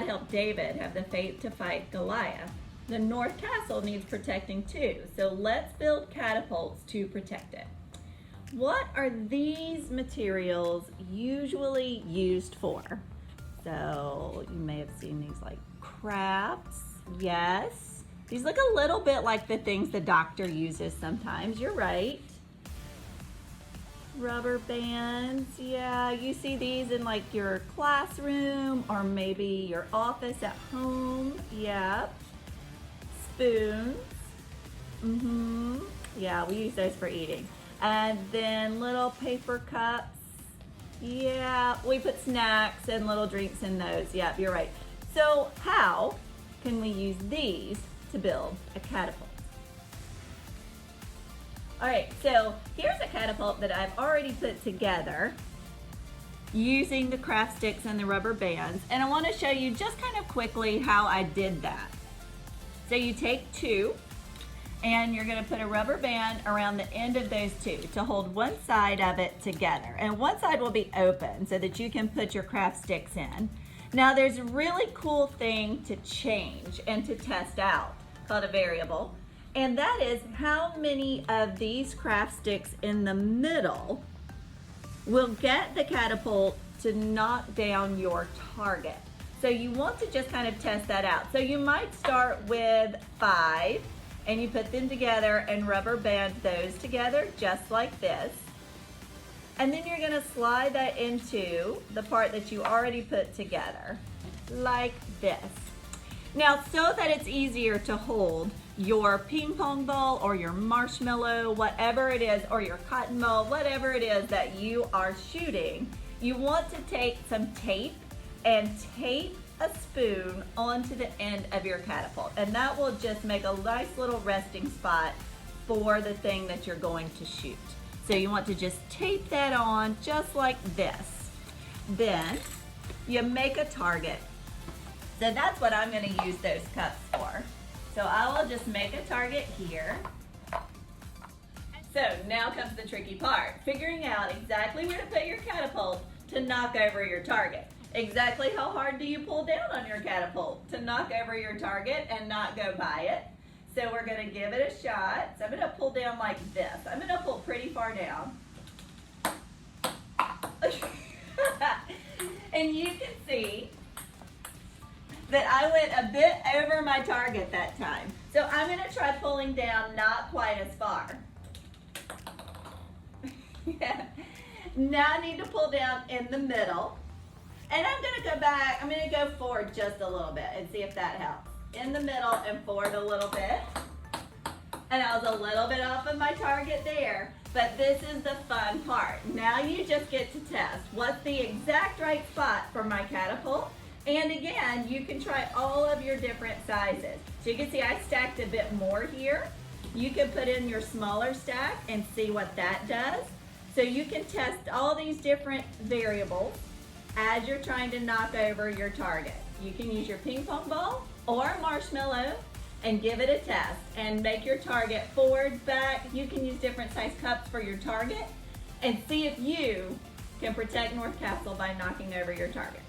God helped David have the faith to fight Goliath, the North Castle needs protecting too. So let's build catapults to protect it. What are these materials usually used for? So you may have seen these like crafts. Yes. These look a little bit like the things the doctor uses sometimes. You're right. Rubber bands. Yeah, you see these in like your classroom or maybe your office at home. Yep. Spoons. Yeah, we use those for eating. And then little paper cups. Yeah, we put snacks and little drinks in those. Yep, you're right. So how can we use these to build a catapult? All right, so here's a catapult that I've already put together using the craft sticks and the rubber bands. And I want to show you just kind of quickly how I did that. So you take two, and you're gonna put a rubber band around the end of those two to hold one side of it together. And one side will be open so that you can put your craft sticks in. Now there's a really cool thing to change and to test out called a variable. And that is how many of these craft sticks in the middle will get the catapult to knock down your target. So you want to just kind of test that out. So you might start with 5, and you put them together and rubber band those together just like this. And then you're gonna slide that into the part that you already put together, like this. Now, so that it's easier to hold your ping pong ball or your marshmallow, whatever it is, or your cotton ball, whatever it is that you are shooting, you want to take some tape and tape a spoon onto the end of your catapult, and that will just make a nice little resting spot for the thing that you're going to shoot. So you want to just tape that on just like this. Then you make a target. So that's what I'm going to use those cups for. So I will just make a target here. So now comes the tricky part, figuring out exactly where to put your catapult to knock over your target. Exactly how hard do you pull down on your catapult to knock over your target and not go by it? So we're going to give it a shot. So I'm going to pull down like this. I'm going to pull pretty far down. And you can see that I went a bit over my target that time. So I'm going to try pulling down not quite as far. Yeah. Now I need to pull down in the middle. And I'm going to go back, I'm going to go forward just a little bit and see if that helps. In the middle and forward a little bit. And I was a little bit off of my target there, but this is the fun part. Now you just get to test what's the exact right spot for my catapult. And again, you can try all of your different sizes. So you can see I stacked a bit more here. You can put in your smaller stack and see what that does. So you can test all these different variables as you're trying to knock over your target. You can use your ping pong ball or a marshmallow and give it a test and make your target forward, back. You can use different size cups for your target and see if you can protect North Castle by knocking over your target.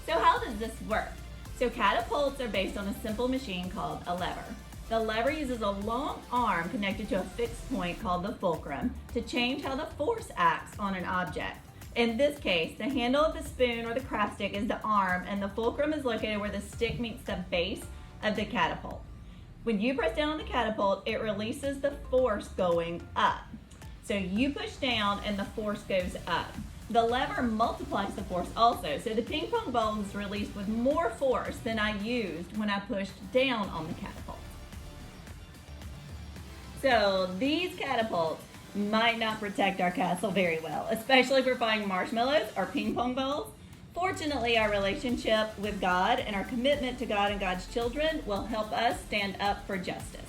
So how does this work? So catapults are based on a simple machine called a lever. The lever uses a long arm connected to a fixed point called the fulcrum to change how the force acts on an object. In this case, the handle of the spoon or the craft stick is the arm, and the fulcrum is located where the stick meets the base of the catapult. When you press down on the catapult, it releases the force going up. So you push down and the force goes up. The lever multiplies the force also, so the ping pong ball is released with more force than I used when I pushed down on the catapult. So these catapults might not protect our castle very well, especially if we're firing marshmallows or ping pong balls. Fortunately, our relationship with God and our commitment to God and God's children will help us stand up for justice.